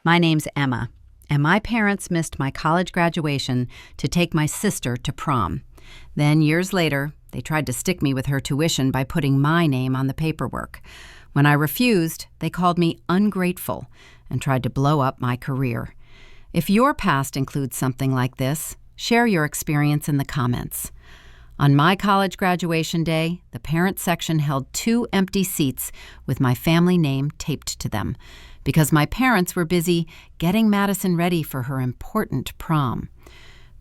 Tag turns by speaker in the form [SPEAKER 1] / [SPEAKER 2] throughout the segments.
[SPEAKER 1] My name's Emma, and my parents missed my college graduation to take my sister to prom. Then, years later, they tried to stick me with her tuition by putting my name on the paperwork. When I refused, they called me ungrateful and tried to blow up my career. If your past includes something like this, share your experience in the comments. On my college graduation day, the parent section held 2 empty seats with my family name taped to them because my parents were busy getting Madison ready for her important prom.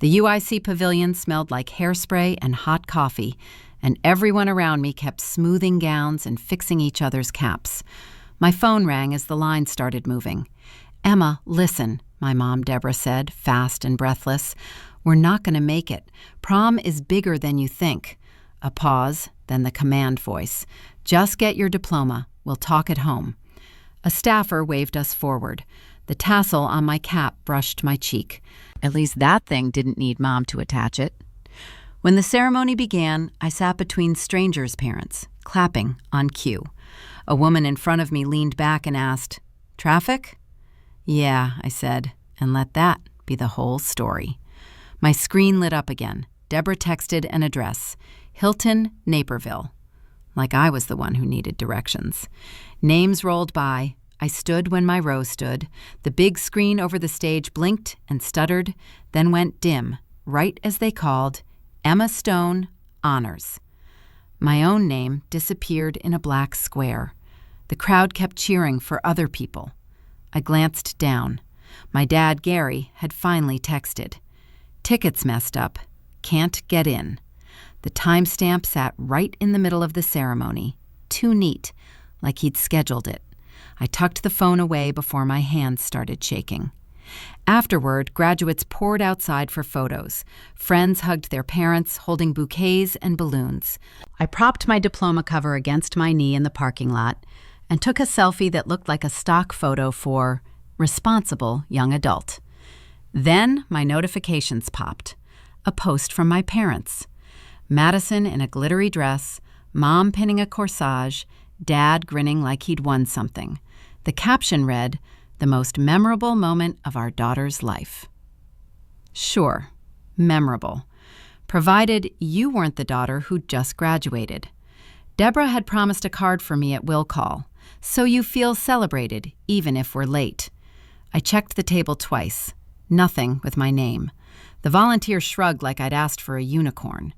[SPEAKER 1] The UIC pavilion smelled like hairspray and hot coffee, and everyone around me kept smoothing gowns and fixing each other's caps. My phone rang as the line started moving. "Emma, listen," my mom Deborah said, fast and breathless. "We're not going to make it. Prom is bigger than you think." A pause, then the command voice. "Just get your diploma. We'll talk at home." A staffer waved us forward. The tassel on my cap brushed my cheek. At least that thing didn't need Mom to attach it. When the ceremony began, I sat between strangers' parents, clapping on cue. A woman in front of me leaned back and asked, "Traffic?" "Yeah," I said, and let that be the whole story. My screen lit up again. Deborah texted an address, Hilton, Naperville. Like I was the one who needed directions. Names rolled by. I stood when my row stood. The big screen over the stage blinked and stuttered, then went dim, right as they called, "Emma Stone, Honors." My own name disappeared in a black square. The crowd kept cheering for other people. I glanced down. My dad, Gary, had finally texted. "Tickets messed up. Can't get in." The timestamp sat right in the middle of the ceremony. Too neat, like he'd scheduled it. I tucked the phone away before my hands started shaking. Afterward, graduates poured outside for photos. Friends hugged their parents, holding bouquets and balloons. I propped my diploma cover against my knee in the parking lot and took a selfie that looked like a stock photo for responsible young adult. Then my notifications popped. A post from my parents. Madison in a glittery dress, Mom pinning a corsage, Dad grinning like he'd won something. The caption read, "The most memorable moment of our daughter's life." Sure, memorable. Provided you weren't the daughter who'd just graduated. Deborah had promised a card for me at will call, so you feel celebrated, even if we're late. I checked the table twice. Nothing with my name. The volunteer shrugged like I'd asked for a unicorn.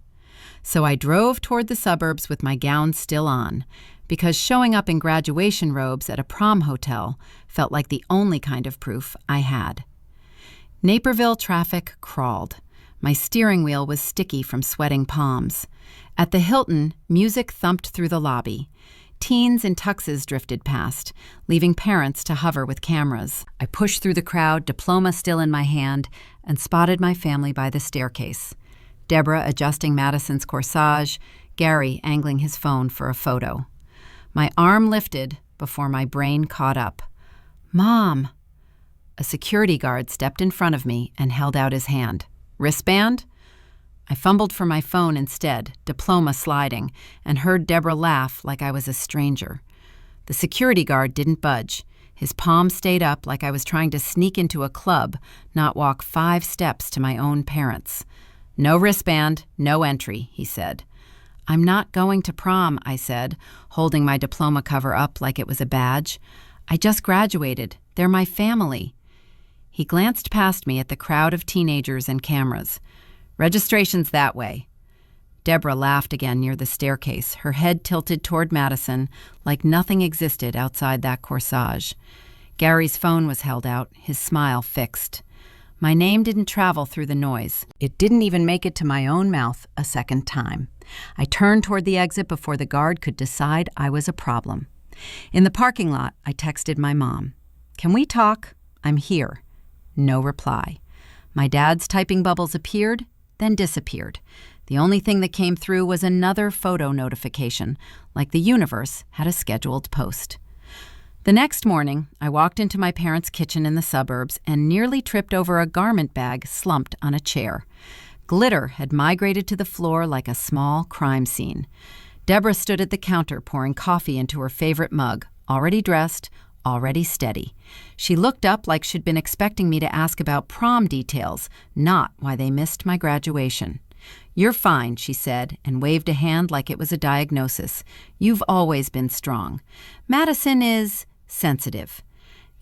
[SPEAKER 1] So I drove toward the suburbs with my gown still on, because showing up in graduation robes at a prom hotel felt like the only kind of proof I had. Naperville traffic crawled. My steering wheel was sticky from sweating palms. At the Hilton, music thumped through the lobby. Teens in tuxes drifted past, leaving parents to hover with cameras. I pushed through the crowd, diploma still in my hand, and spotted my family by the staircase. Deborah adjusting Madison's corsage, Gary angling his phone for a photo. My arm lifted before my brain caught up. "Mom!" A security guard stepped in front of me and held out his hand. "Wristband?" I fumbled for my phone instead, diploma sliding, and heard Deborah laugh like I was a stranger. The security guard didn't budge. His palm stayed up like I was trying to sneak into a club, not walk 5 steps to my own parents. "No wristband, no entry," he said. "I'm not going to prom," I said, holding my diploma cover up like it was a badge. "I just graduated. They're my family." He glanced past me at the crowd of teenagers and cameras. "Registration's that way." Deborah laughed again near the staircase, her head tilted toward Madison like nothing existed outside that corsage. Gary's phone was held out, his smile fixed. My name didn't travel through the noise. It didn't even make it to my own mouth a second time. I turned toward the exit before the guard could decide I was a problem. In the parking lot, I texted my mom. "Can we talk? I'm here." No reply. My dad's typing bubbles appeared, then disappeared. The only thing that came through was another photo notification, like the universe had a scheduled post. The next morning, I walked into my parents' kitchen in the suburbs and nearly tripped over a garment bag slumped on a chair. Glitter had migrated to the floor like a small crime scene. Deborah stood at the counter pouring coffee into her favorite mug, already dressed, already steady. She looked up like she'd been expecting me to ask about prom details, not why they missed my graduation. "You're fine," she said, and waved a hand like it was a diagnosis. "You've always been strong. Madison is sensitive."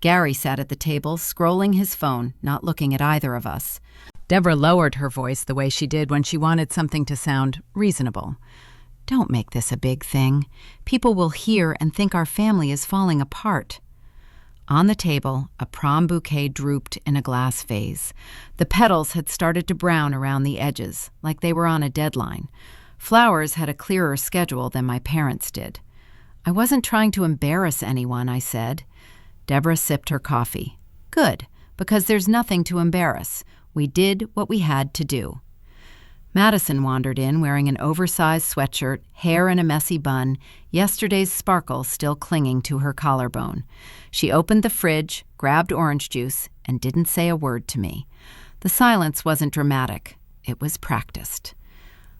[SPEAKER 1] Gary sat at the table, scrolling his phone, not looking at either of us. Deborah lowered her voice the way she did when she wanted something to sound reasonable. "Don't make this a big thing. People will hear and think our family is falling apart." On the table, a prom bouquet drooped in a glass vase. The petals had started to brown around the edges, like they were on a deadline. Flowers had a clearer schedule than my parents did. "I wasn't trying to embarrass anyone," I said. Deborah sipped her coffee. "Good, because there's nothing to embarrass. We did what we had to do." Madison wandered in wearing an oversized sweatshirt, hair in a messy bun, yesterday's sparkle still clinging to her collarbone. She opened the fridge, grabbed orange juice, and didn't say a word to me. The silence wasn't dramatic. It was practiced.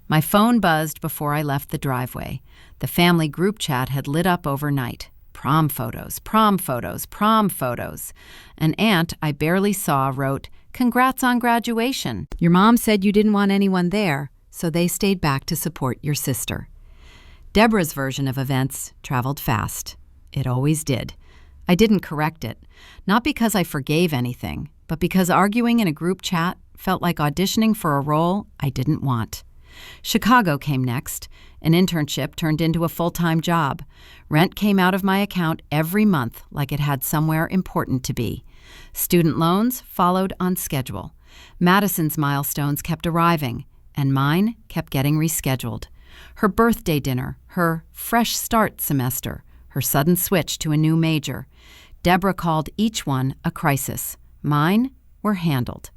[SPEAKER 1] My phone buzzed before I left the driveway. The family group chat had lit up overnight. Prom photos, prom photos, prom photos. An aunt I barely saw wrote, "Congrats on graduation. Your mom said you didn't want anyone there, so they stayed back to support your sister." Deborah's version of events traveled fast. It always did. I didn't correct it, not because I forgave anything, but because arguing in a group chat felt like auditioning for a role I didn't want. Chicago came next. An internship turned into a full-time job. Rent came out of my account every month like it had somewhere important to be. Student loans followed on schedule. Madison's milestones kept arriving, and mine kept getting rescheduled. Her birthday dinner, her fresh start semester, her sudden switch to a new major. Deborah called each one a crisis. Mine were handled.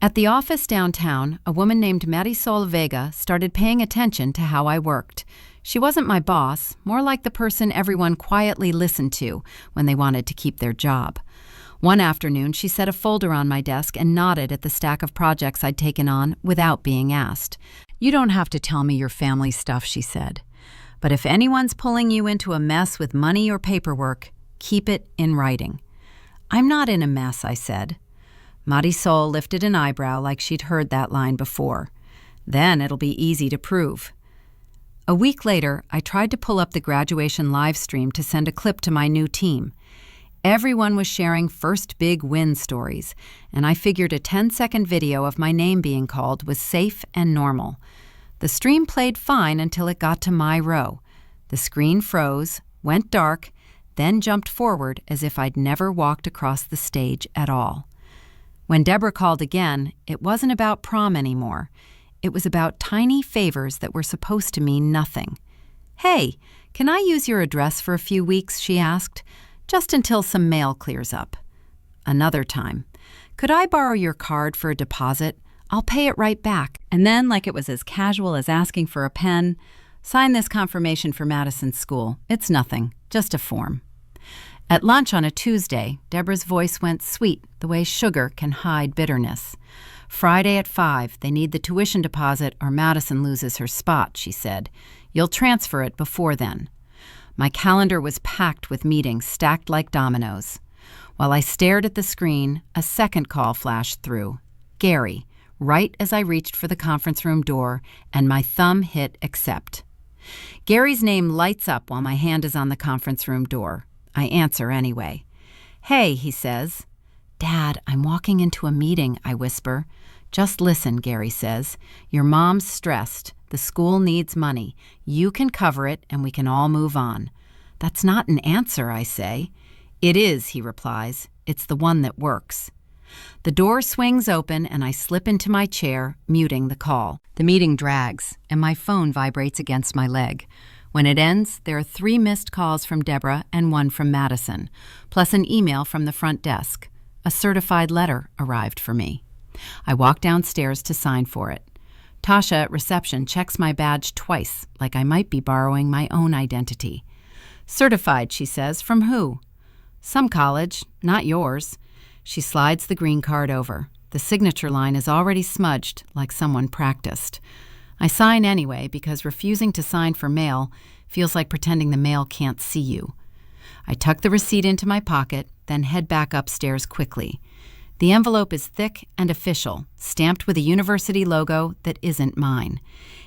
[SPEAKER 1] At the office downtown, a woman named Marisol Vega started paying attention to how I worked. She wasn't my boss, more like the person everyone quietly listened to when they wanted to keep their job. One afternoon, she set a folder on my desk and nodded at the stack of projects I'd taken on without being asked. "You don't have to tell me your family stuff," she said. "But if anyone's pulling you into a mess with money or paperwork, keep it in writing." "I'm not in a mess," I said. Marisol lifted an eyebrow like she'd heard that line before. "Then it'll be easy to prove." A week later, I tried to pull up the graduation live stream to send a clip to my new team. Everyone was sharing first big win stories, and I figured a 10-second video of my name being called was safe and normal. The stream played fine until it got to my row. The screen froze, went dark, then jumped forward as if I'd never walked across the stage at all. When Deborah called again, it wasn't about prom anymore. It was about tiny favors that were supposed to mean nothing. "Hey, can I use your address for a few weeks?" she asked. "Just until some mail clears up." Another time, "Could I borrow your card for a deposit? I'll pay it right back." And then, like it was as casual as asking for a pen, "Sign this confirmation for Madison's school. It's nothing, just a form." At lunch on a Tuesday, Deborah's voice went sweet, the way sugar can hide bitterness. "Friday at 5, they need the tuition deposit or Madison loses her spot," she said. "You'll transfer it before then." My calendar was packed with meetings stacked like dominoes. While I stared at the screen, a second call flashed through. Gary, right as I reached for the conference room door, and my thumb hit accept. Gary's name lights up while my hand is on the conference room door. I answer anyway. "Hey," he says. "Dad, I'm walking into a meeting," I whisper. "Just listen," Gary says. "Your mom's stressed. The school needs money. You can cover it, and we can all move on." "That's not an answer," I say. "It is," he replies. "It's the one that works." The door swings open, and I slip into my chair, muting the call. The meeting drags, and my phone vibrates against my leg. When it ends, there are 3 missed calls from Deborah and 1 from Madison, plus an email from the front desk. A certified letter arrived for me. I walk downstairs to sign for it. Tasha at reception checks my badge twice, like I might be borrowing my own identity. "Certified," she says. "From who?" "Some college, not yours." She slides the green card over. The signature line is already smudged, like someone practiced. I sign anyway because refusing to sign for mail feels like pretending the mail can't see you. I tuck the receipt into my pocket, then head back upstairs quickly. The envelope is thick and official, stamped with a university logo that isn't mine.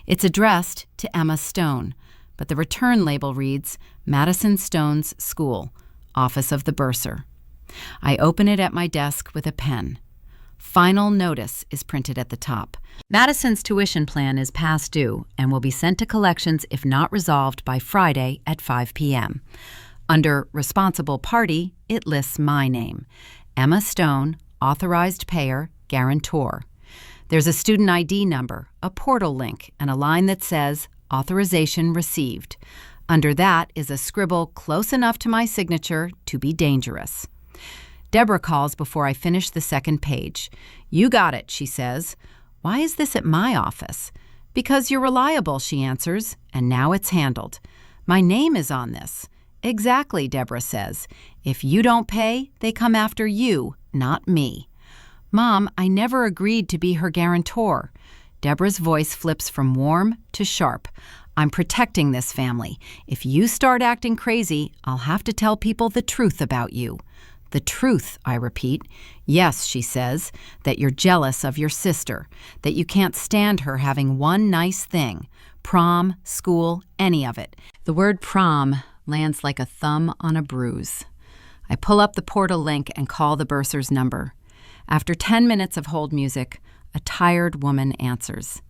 [SPEAKER 1] It's addressed to Emma Stone, but the return label reads, Madison Stone's School, Office of the Bursar. I open it at my desk with a pen. Final notice is printed at the top. Madison's tuition plan is past due and will be sent to collections if not resolved by Friday at 5 p.m. Under Responsible Party, it lists my name, Emma Stone, Authorized Payer, Guarantor. There's a student ID number, a portal link, and a line that says, Authorization Received. Under that is a scribble close enough to my signature to be dangerous. Deborah calls before I finish the second page. You got it, she says. Why is this at my office? Because you're reliable, she answers, and now it's handled. My name is on this. Exactly, Deborah says. If you don't pay, they come after you, not me. Mom, I never agreed to be her guarantor. Deborah's voice flips from warm to sharp. I'm protecting this family. If you start acting crazy, I'll have to tell people the truth about you. The truth, I repeat. Yes, she says, that you're jealous of your sister, that you can't stand her having one nice thing, prom, school, any of it. The word prom lands like a thumb on a bruise. I pull up the portal link and call the bursar's number. After 10 minutes of hold music, a tired woman answers.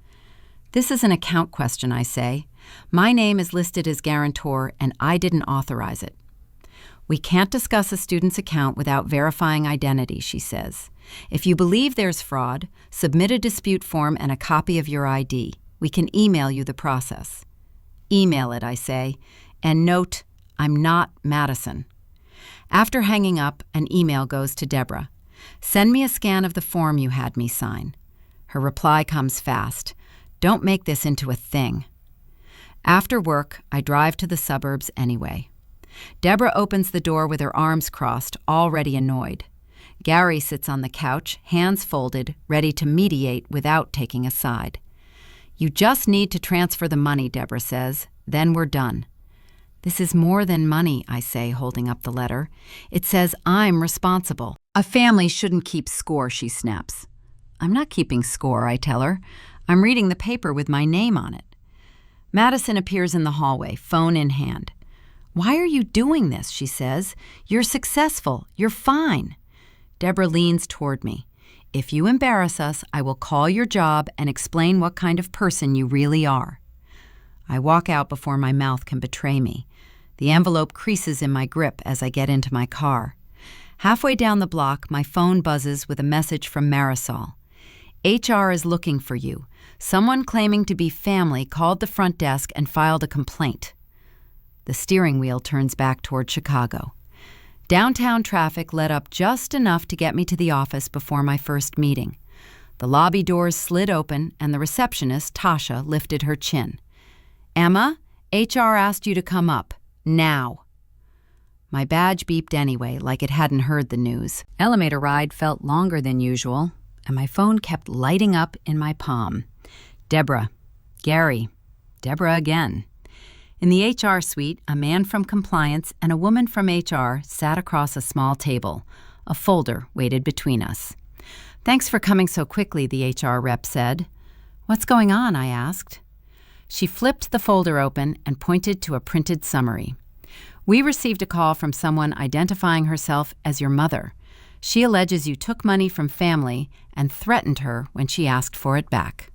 [SPEAKER 1] This is an account question, I say. My name is listed as guarantor and I didn't authorize it. We can't discuss a student's account without verifying identity, she says. If you believe there's fraud, submit a dispute form and a copy of your ID. We can email you the process. Email it, I say, and note, I'm not Madison. After hanging up, an email goes to Deborah. Send me a scan of the form you had me sign. Her reply comes fast. Don't make this into a thing. After work, I drive to the suburbs anyway. Deborah opens the door with her arms crossed, already annoyed. Gary sits on the couch, hands folded, ready to mediate without taking a side. You just need to transfer the money, Deborah says. Then we're done. This is more than money, I say, holding up the letter. It says I'm responsible. A family shouldn't keep score, she snaps. I'm not keeping score, I tell her. I'm reading the paper with my name on it. Madison appears in the hallway, phone in hand. Why are you doing this, she says. You're successful. You're fine. Deborah leans toward me. If you embarrass us, I will call your job and explain what kind of person you really are. I walk out before my mouth can betray me. The envelope creases in my grip as I get into my car. Halfway down the block, my phone buzzes with a message from Marisol. HR is looking for you. Someone claiming to be family called the front desk and filed a complaint. The steering wheel turns back toward Chicago. Downtown traffic let up just enough to get me to the office before my first meeting. The lobby doors slid open and the receptionist, Tasha, lifted her chin. Emma, HR asked you to come up. Now. My badge beeped anyway, like it hadn't heard the news. Elevator ride felt longer than usual, and my phone kept lighting up in my palm. Deborah. Gary. Deborah again. In the HR suite, a man from compliance and a woman from HR sat across a small table. A folder waited between us. Thanks for coming so quickly, the HR rep said. What's going on? I asked. She flipped the folder open and pointed to a printed summary. We received a call from someone identifying herself as your mother. She alleges you took money from family and threatened her when she asked for it back.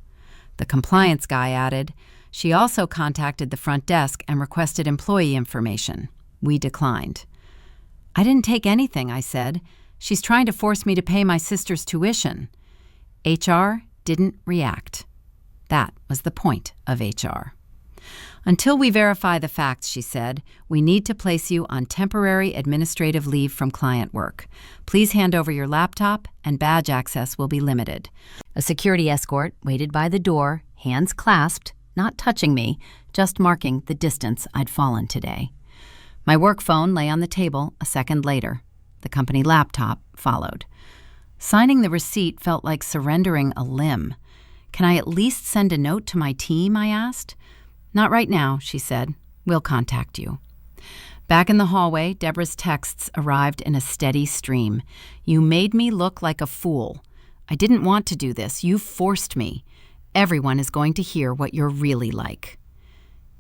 [SPEAKER 1] The compliance guy added, she also contacted the front desk and requested employee information. We declined. I didn't take anything, I said. She's trying to force me to pay my sister's tuition. HR didn't react. That was the point of HR. Until we verify the facts, she said, we need to place you on temporary administrative leave from client work. Please hand over your laptop and badge access will be limited. A security escort waited by the door, hands clasped, not touching me, just marking the distance I'd fallen today. My work phone lay on the table a second later. The company laptop followed. Signing the receipt felt like surrendering a limb. Can I at least send a note to my team, I asked. Not right now, she said. We'll contact you. Back in the hallway, Deborah's texts arrived in a steady stream. "You made me look like a fool. I didn't want to do this. You forced me. Everyone is going to hear what you're really like."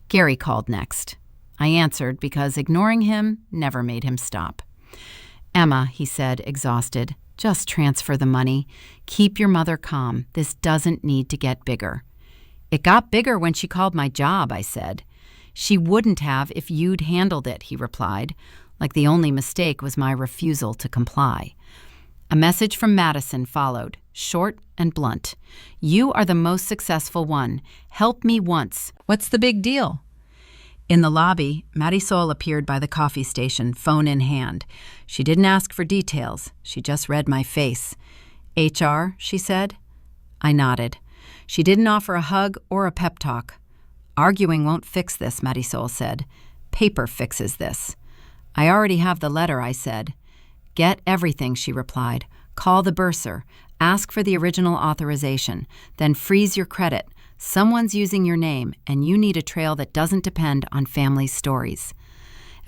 [SPEAKER 1] Gary called next. I answered because ignoring him never made him stop. "Emma," he said, exhausted, "just transfer the money. Keep your mother calm. This doesn't need to get bigger." "It got bigger when she called my job," I said. "She wouldn't have if you'd handled it," he replied, like the only mistake was my refusal to comply. A message from Madison followed, short and blunt. "You are the most successful one. Help me once. What's the big deal?" In the lobby, Marisol appeared by the coffee station, phone in hand. She didn't ask for details. She just read my face. "HR," she said. I nodded. She didn't offer a hug or a pep talk. "Arguing won't fix this," Marisol said. "Paper fixes this." "I already have the letter," I said. "Get everything," she replied. "Call the bursar. Ask for the original authorization. Then freeze your credit. Someone's using your name, and you need a trail that doesn't depend on family stories."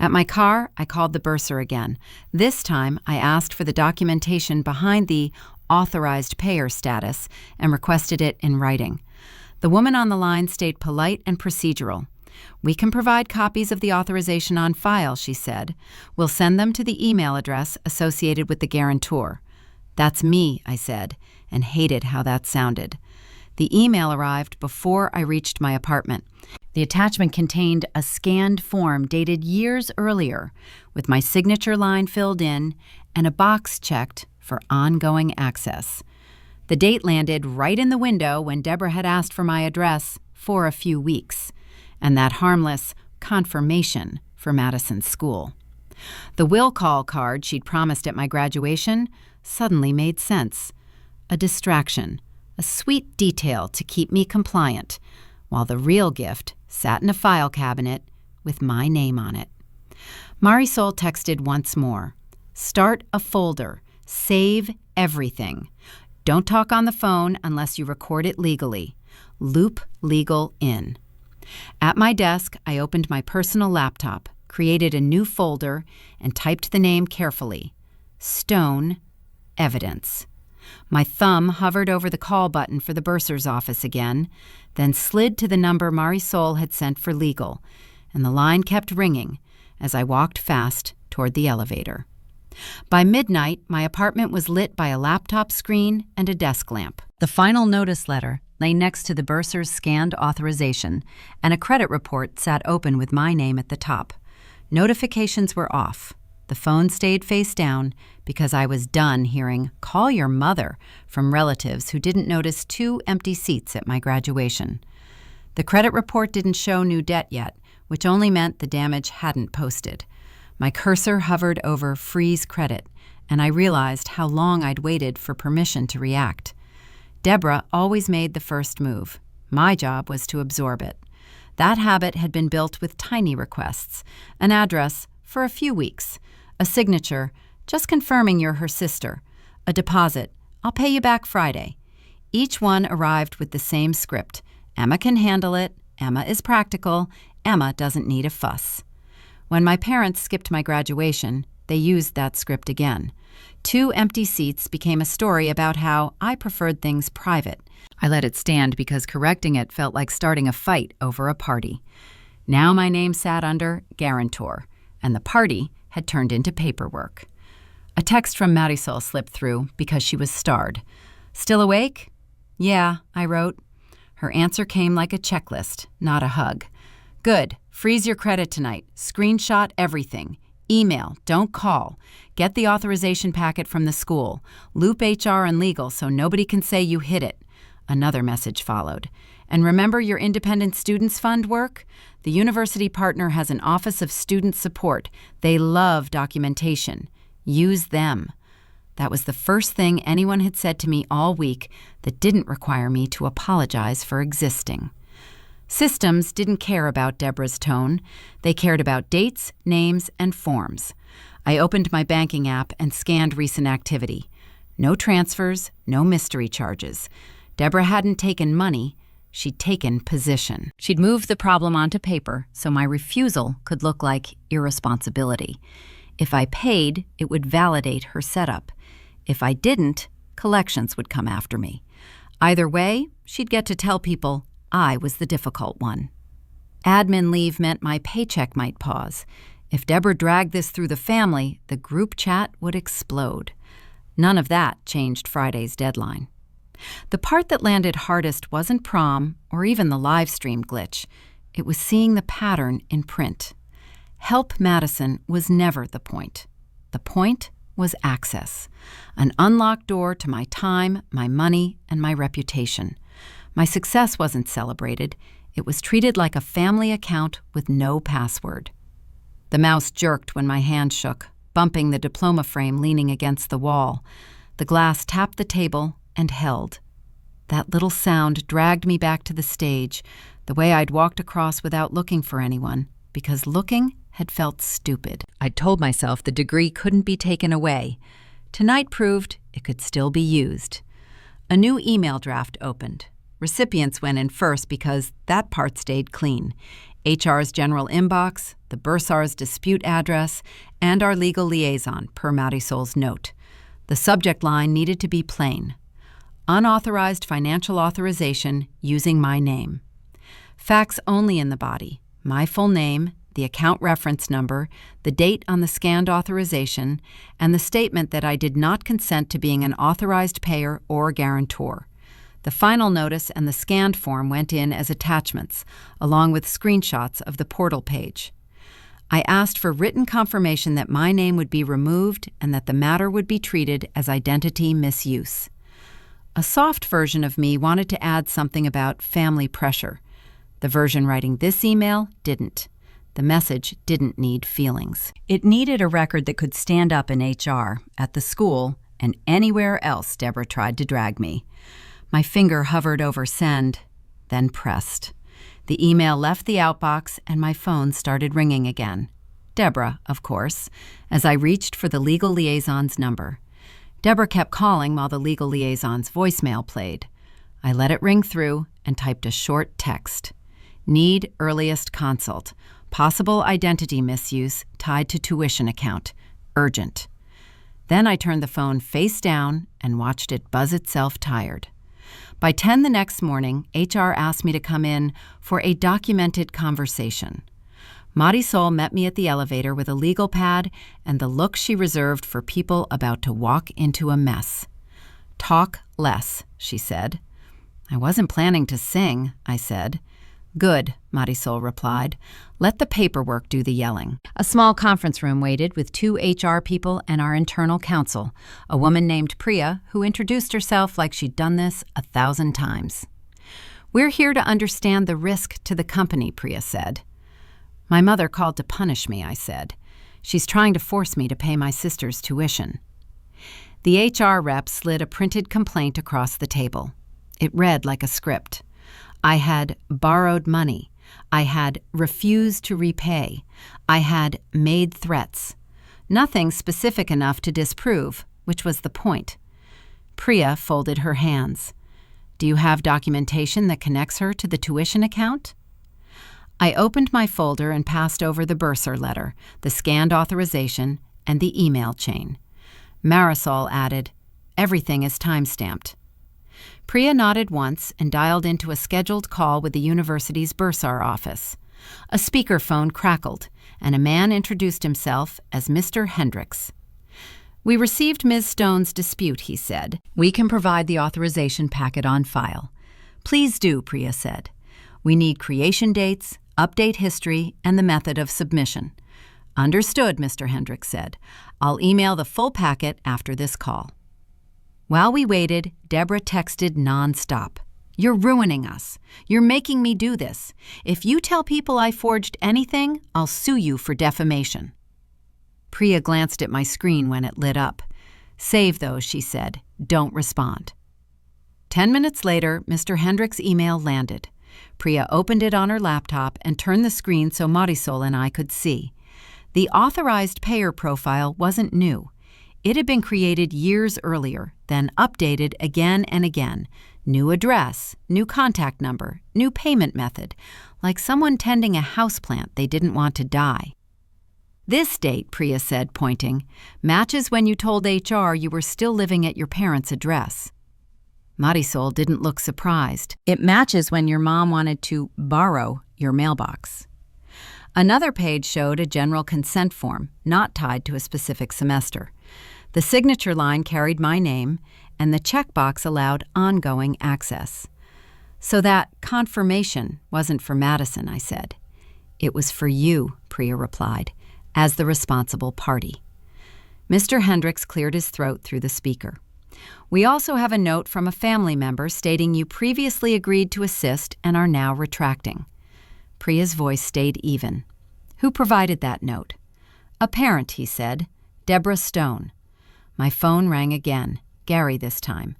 [SPEAKER 1] At my car, I called the bursar again. This time, I asked for the documentation behind the authorized payer status and requested it in writing. The woman on the line stayed polite and procedural. "We can provide copies of the authorization on file," she said. "We'll send them to the email address associated with the guarantor." "That's me," I said, and hated how that sounded. The email arrived before I reached my apartment. The attachment contained a scanned form dated years earlier, with my signature line filled in and a box checked for ongoing access. The date landed right in the window when Deborah had asked for my address for a few weeks, and that harmless confirmation for Madison's school. The will call card she'd promised at my graduation suddenly made sense. A distraction, a sweet detail to keep me compliant, while the real gift sat in a file cabinet with my name on it. Marisol texted once more. "Start a folder. Save everything. Don't talk on the phone unless you record it legally. Loop legal in." At my desk, I opened my personal laptop, created a new folder, and typed the name carefully. Stone Evidence. My thumb hovered over the call button for the bursar's office again, then slid to the number Marisol had sent for legal, and the line kept ringing as I walked fast toward the elevator. By midnight, my apartment was lit by a laptop screen and a desk lamp. The final notice letter lay next to the bursar's scanned authorization, and a credit report sat open with my name at the top. Notifications were off. The phone stayed face down because I was done hearing "call your mother" from relatives who didn't notice 2 empty seats at my graduation. The credit report didn't show new debt yet, which only meant the damage hadn't posted. My cursor hovered over freeze credit, and I realized how long I'd waited for permission to react. Deborah always made the first move. My job was to absorb it. That habit had been built with tiny requests, an address for a few weeks, a signature, "just confirming you're her sister," a deposit, "I'll pay you back Friday." Each one arrived with the same script. Emma can handle it. Emma is practical. Emma doesn't need a fuss. When my parents skipped my graduation, they used that script again. 2 empty seats became a story about how I preferred things private. I let it stand because correcting it felt like starting a fight over a party. Now my name sat under guarantor, and the party had turned into paperwork. A text from Marisol slipped through because she was starred. "Still awake?" "Yeah," I wrote. Her answer came like a checklist, not a hug. "Good. Freeze your credit tonight. Screenshot everything. Email. Don't call. Get the authorization packet from the school. Loop HR and legal so nobody can say you hid it." Another message followed. "And remember your Independent Students Fund work? The university partner has an Office of Student Support. They love documentation. Use them." That was the first thing anyone had said to me all week that didn't require me to apologize for existing. Systems didn't care about Deborah's tone. They cared about dates, names, and forms. I opened my banking app and scanned recent activity. No transfers, no mystery charges. Deborah hadn't taken money, She'd taken position. She'd moved the problem onto paper so my refusal could look like irresponsibility. If I paid, it would validate her setup. If I didn't, collections would come after me. Either way, she'd get to tell people I was the difficult one. Admin leave meant my paycheck might pause. If Deborah dragged this through the family, the group chat would explode. None of that changed Friday's deadline. The part that landed hardest wasn't prom or even the live stream glitch. It was seeing the pattern in print. Help Madison was never the point. The point was access. An unlocked door to my time, my money, and my reputation. My success wasn't celebrated. It was treated like a family account with no password. The mouse jerked when my hand shook, bumping the diploma frame leaning against the wall. The glass tapped the table and held. That little sound dragged me back to the stage, the way I'd walked across without looking for anyone, because looking had felt stupid. I'd told myself the degree couldn't be taken away. Tonight proved it could still be used. A new email draft opened. Recipients went in first because that part stayed clean. HR's general inbox, the bursar's dispute address, and our legal liaison, per Marisol's note. The subject line needed to be plain. Unauthorized financial authorization using my name. Facts only in the body. My full name, the account reference number, the date on the scanned authorization, and the statement that I did not consent to being an authorized payer or guarantor. The final notice and the scanned form went in as attachments, along with screenshots of the portal page. I asked for written confirmation that my name would be removed and that the matter would be treated as identity misuse. A soft version of me wanted to add something about family pressure. The version writing this email didn't. The message didn't need feelings. It needed a record that could stand up in HR, at the school, and anywhere else Deborah tried to drag me. My finger hovered over send, then pressed. The email left the outbox and my phone started ringing again. Deborah, of course, as I reached for the legal liaison's number. Deborah kept calling while the legal liaison's voicemail played. I let it ring through and typed a short text. Need earliest consult. Possible identity misuse tied to tuition account. Urgent. Then I turned the phone face down and watched it buzz itself tired. By 10 the next morning, HR asked me to come in for a documented conversation. Marisol met me at the elevator with a legal pad and the look she reserved for people about to walk into a mess. Talk less, she said. I wasn't planning to sing, I said. Good, Marisol replied. Let the paperwork do the yelling. A small conference room waited with 2 HR people and our internal counsel, a woman named Priya who introduced herself like she'd done this 1,000 times. We're here to understand the risk to the company, Priya said. My mother called to punish me, I said. She's trying to force me to pay my sister's tuition. The HR rep slid a printed complaint across the table. It read like a script. I had borrowed money. I had refused to repay. I had made threats. Nothing specific enough to disprove, which was the point. Priya folded her hands. Do you have documentation that connects her to the tuition account? I opened my folder and passed over the bursar letter, the scanned authorization, and the email chain. Marisol added, everything is time-stamped. Priya nodded once and dialed into a scheduled call with the university's bursar office. A speakerphone crackled, and a man introduced himself as Mr. Hendricks. We received Ms. Stone's dispute, he said. We can provide the authorization packet on file. Please do, Priya said. We need creation dates, update history, and the method of submission. Understood, Mr. Hendricks said. I'll email the full packet after this call. While we waited, Deborah texted nonstop. You're ruining us. You're making me do this. If you tell people I forged anything, I'll sue you for defamation. Priya glanced at my screen when it lit up. Save those, she said. Don't respond. 10 minutes later, Mr. Hendricks' email landed. Priya opened it on her laptop and turned the screen so Marisol and I could see. The authorized payer profile wasn't new. It had been created years earlier, then updated again and again, New address, new contact number, new payment method, like someone tending a houseplant they didn't want to die. This date, Priya said, pointing, matches when you told HR you were still living at your parents' address. Marisol didn't look surprised. It matches when your mom wanted to borrow your mailbox. Another page showed a general consent form, not tied to a specific semester. The signature line carried my name, and the checkbox allowed ongoing access. So that confirmation wasn't for Madison, I said. It was for you, Priya replied, as the responsible party. Mr. Hendricks cleared his throat through the speaker. We also have a note from a family member stating you previously agreed to assist and are now retracting. Priya's voice stayed even. Who provided that note? A parent, he said. Deborah Stone. My phone rang again. Gary this time.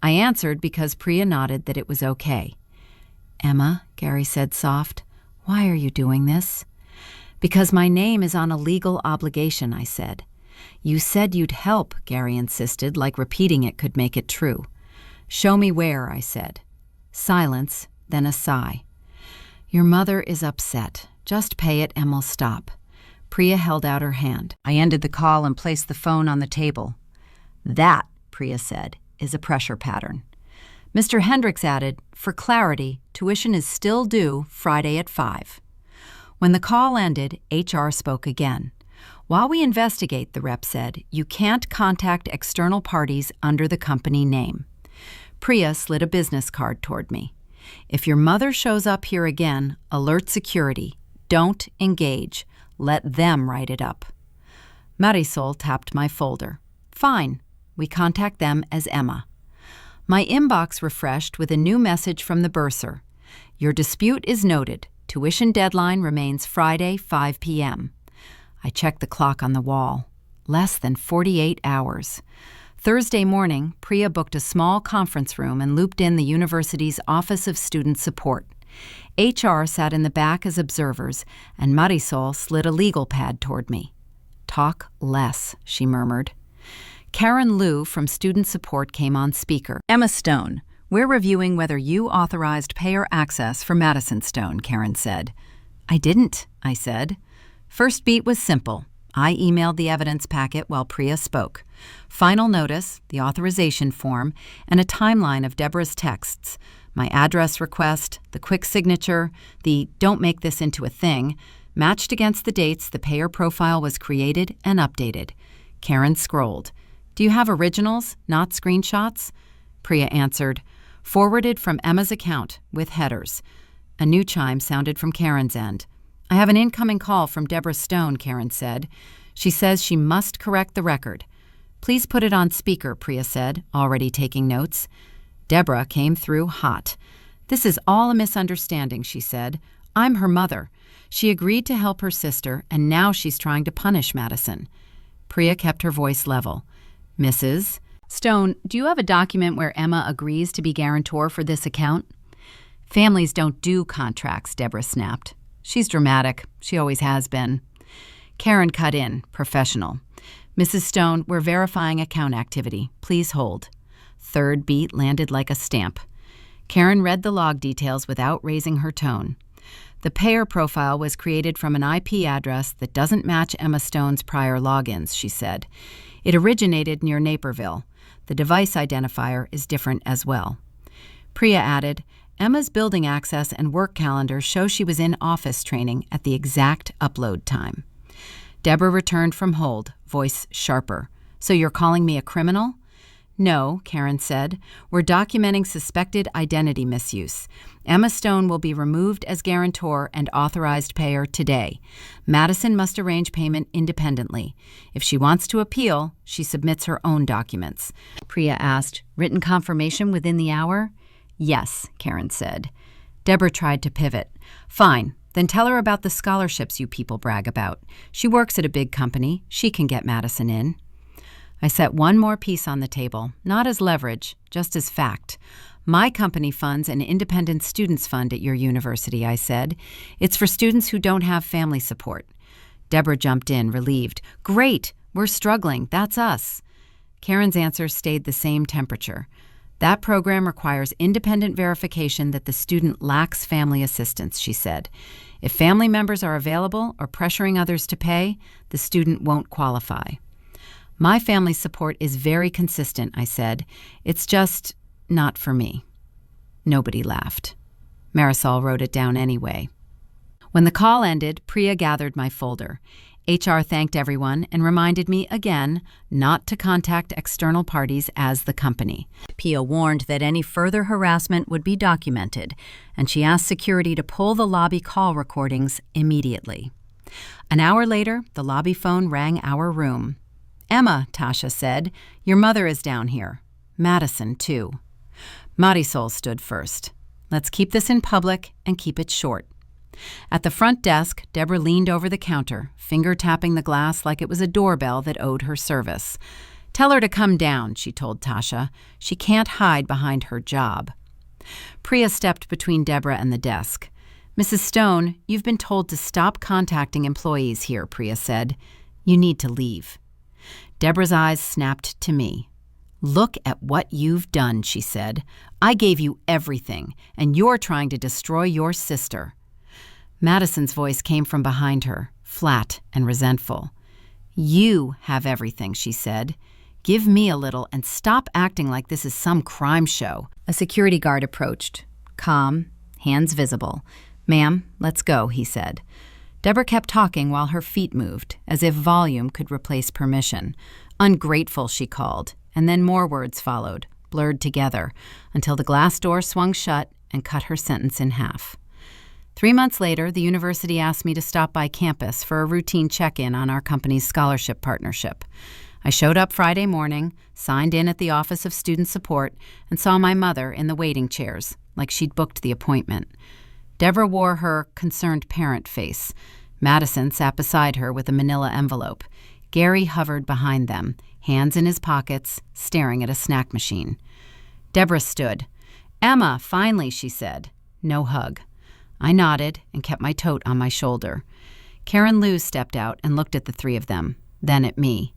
[SPEAKER 1] I answered because Priya nodded that it was okay. Emma, Gary said soft, why are you doing this? Because my name is on a legal obligation, I said. You said you'd help, Gary insisted, like repeating it could make it true. Show me where, I said. Silence, then a sigh. Your mother is upset. Just pay it and we'll stop. Priya held out her hand. I ended the call and placed the phone on the table. That, Priya said, is a pressure pattern. Mr. Hendricks added, for clarity, tuition is still due Friday at 5. When the call ended, HR spoke again. While we investigate, the rep said, you can't contact external parties under the company name. Priya slid a business card toward me. If your mother shows up here again, alert security. Don't engage. Let them write it up. Marisol tapped my folder. Fine. We contact them as Emma. My inbox refreshed with a new message from the bursar. Your dispute is noted. Tuition deadline remains Friday, 5 p.m. I checked the clock on the wall. Less than 48 hours. Thursday morning, Priya booked a small conference room and looped in the university's Office of Student Support. HR sat in the back as observers, and Marisol slid a legal pad toward me. Talk less, she murmured. Karen Liu from Student Support came on speaker. Emma Stone, we're reviewing whether you authorized payer access for Madison Stone, Karen said. I didn't, I said. First beat was simple. I emailed the evidence packet while Priya spoke. Final notice, the authorization form, and a timeline of Deborah's texts. My address request, the quick signature, the don't make this into a thing, matched against the dates the payer profile was created and updated. Karen scrolled. Do you have originals, not screenshots? Priya answered, forwarded from Emma's account with headers. A new chime sounded from Karen's end. I have an incoming call from Deborah Stone, Karen said. She says she must correct the record. Please put it on speaker, Priya said, already taking notes. Deborah came through hot. This is all a misunderstanding, she said. I'm her mother. She agreed to help her sister, and now she's trying to punish Madison. Priya kept her voice level. Mrs. Stone, do you have a document where Emma agrees to be guarantor for this account? Families don't do contracts, Deborah snapped. She's dramatic. She always has been. Karen cut in, professional. Mrs. Stone, we're verifying account activity. Please hold. Third beat landed like a stamp. Karen read the log details without raising her tone. The payer profile was created from an IP address that doesn't match Emma Stone's prior logins, she said. It originated near Naperville. The device identifier is different as well. Priya added, Emma's building access and work calendar show she was in office training at the exact upload time. Deborah returned from hold, voice sharper. So you're calling me a criminal? No, Karen said. We're documenting suspected identity misuse. Emma Stone will be removed as guarantor and authorized payer today. Madison must arrange payment independently. If she wants to appeal, she submits her own documents. Priya asked, written confirmation within the hour? Yes, Karen said. Deborah tried to pivot. Fine, then tell her about the scholarships you people brag about. She works at a big company. She can get Madison in. I set one more piece on the table, not as leverage, just as fact. My company funds an independent students fund at your university, I said. It's for students who don't have family support. Deborah jumped in, relieved. Great, we're struggling, that's us. Karen's answer stayed the same temperature. That program requires independent verification that the student lacks family assistance, she said. If family members are available or pressuring others to pay, the student won't qualify. My family support is very consistent, I said. It's just not for me. Nobody laughed. Marisol wrote it down anyway. When the call ended, Priya gathered my folder. HR thanked everyone and reminded me again not to contact external parties as the company. Pia warned that any further harassment would be documented, and she asked security to pull the lobby call recordings immediately. An hour later, the lobby phone rang our room. "Emma," Tasha said, "your mother is down here. Madison, too." Marisol stood first. "Let's keep this in public and keep it short." At the front desk, Deborah leaned over the counter, finger-tapping the glass like it was a doorbell that owed her service. "Tell her to come down," she told Tasha. "She can't hide behind her job." Priya stepped between Deborah and the desk. "Mrs. Stone, you've been told to stop contacting employees here," Priya said. "You need to leave." Deborah's eyes snapped to me. "Look at what you've done," she said. "I gave you everything, and you're trying to destroy your sister." Madison's voice came from behind her, flat and resentful. "You have everything," she said. "Give me a little and stop acting like this is some crime show." A security guard approached, calm, hands visible. "Ma'am, let's go," he said. Deborah kept talking while her feet moved, as if volume could replace permission. "Ungrateful," she called, and then more words followed, blurred together, until the glass door swung shut and cut her sentence in half. 3 months later, the university asked me to stop by campus for a routine check-in on our company's scholarship partnership. I showed up Friday morning, signed in at the Office of Student Support, and saw my mother in the waiting chairs, like she'd booked the appointment. Deborah wore her concerned parent face. Madison sat beside her with a manila envelope. Gary hovered behind them, hands in his pockets, staring at a snack machine. Deborah stood. "Emma, finally," she said. No hug. I nodded and kept my tote on my shoulder. Karen Lou stepped out and looked at the three of them, then at me.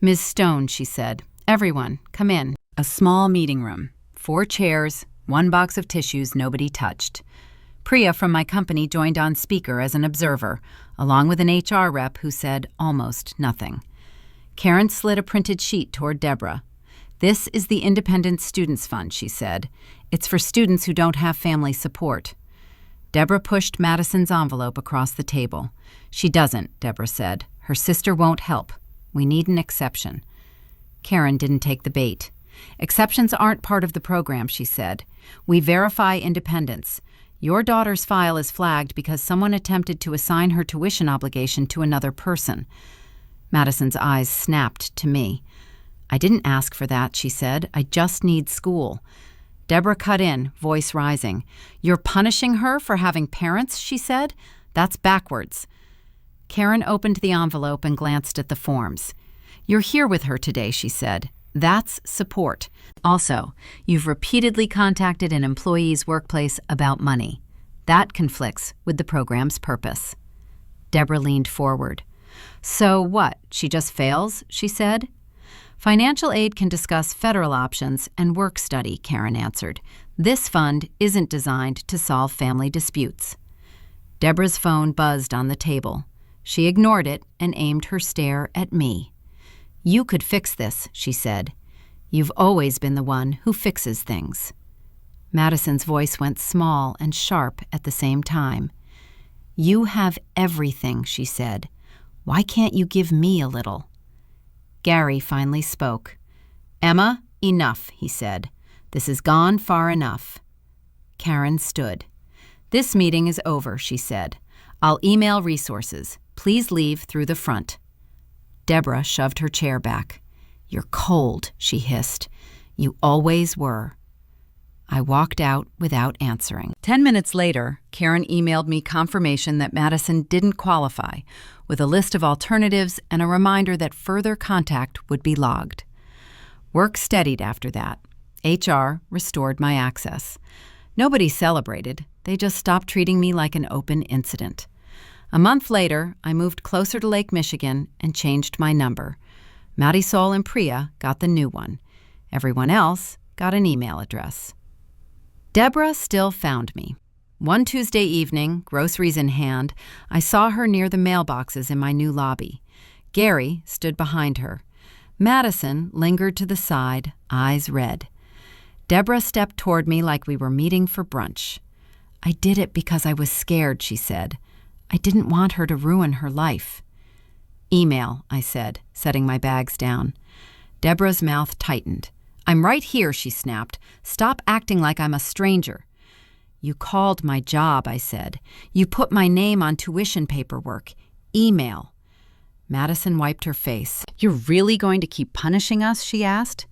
[SPEAKER 1] "Ms. Stone," she said, "everyone, come in." A small meeting room, 4 chairs, 1 box of tissues nobody touched. Priya from my company joined on speaker as an observer, along with an HR rep who said almost nothing. Karen slid a printed sheet toward Deborah. "This is the Independent Students Fund," she said. "It's for students who don't have family support." Deborah pushed Madison's envelope across the table. "She doesn't," Deborah said. "Her sister won't help. We need an exception." Karen didn't take the bait. "Exceptions aren't part of the program," she said. "We verify independence. Your daughter's file is flagged because someone attempted to assign her tuition obligation to another person." Madison's eyes snapped to me. "I didn't ask for that," she said. "I just need school." Deborah cut in, voice rising. "You're punishing her for having parents," she said. "That's backwards." Karen opened the envelope and glanced at the forms. "You're here with her today," she said. "That's support. Also, you've repeatedly contacted an employee's workplace about money. That conflicts with the program's purpose." Deborah leaned forward. "So what, she just fails?" she said. "Financial aid can discuss federal options and work study," Karen answered. "This fund isn't designed to solve family disputes." Deborah's phone buzzed on the table. She ignored it and aimed her stare at me. "You could fix this," she said. "You've always been the one who fixes things." Madison's voice went small and sharp at the same time. "You have everything," she said. "Why can't you give me a little?" Gary finally spoke. "Emma, enough," he said. "This has gone far enough." Karen stood. "This meeting is over," she said. "I'll email resources. Please leave through the front." Deborah shoved her chair back. "You're cold," she hissed. "You always were." I walked out without answering. 10 minutes later, Karen emailed me confirmation that Madison didn't qualify, with a list of alternatives and a reminder that further contact would be logged. Work steadied after that. HR restored my access. Nobody celebrated. They just stopped treating me like an open incident. A month later, I moved closer to Lake Michigan and changed my number. Marisol and Priya got the new one. Everyone else, got an email address. Deborah still found me. One Tuesday evening, groceries in hand, I saw her near the mailboxes in my new lobby. Gary stood behind her. Madison lingered to the side, eyes red. Deborah stepped toward me like we were meeting for brunch. "I did it because I was scared," she said. "I didn't want her to ruin her life." "Email," I said, setting my bags down. Deborah's mouth tightened. "I'm right here," she snapped. "Stop acting like I'm a stranger." "You called my job," I said. "You put my name on tuition paperwork. Email." Madison wiped her face. "You're really going to keep punishing us?" she asked.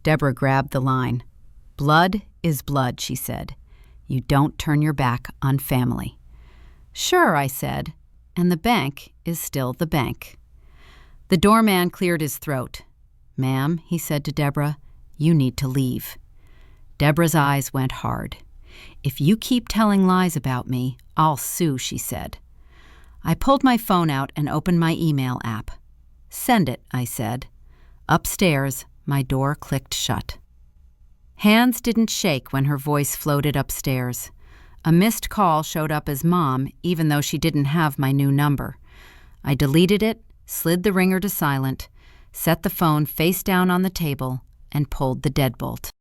[SPEAKER 1] Deborah grabbed the line. "Blood is blood," she said. "You don't turn your back on family." "Sure," I said, "and the bank is still the bank." The doorman cleared his throat. "Ma'am," he said to Deborah, "you need to leave." Deborah's eyes went hard. "If you keep telling lies about me, I'll sue," she said. I pulled my phone out and opened my email app. "Send it," I said. Upstairs, my door clicked shut. Hands didn't shake when her voice floated upstairs. A missed call showed up as Mom, even though she didn't have my new number. I deleted it, slid the ringer to silent, set the phone face down on the table, and pulled the deadbolt.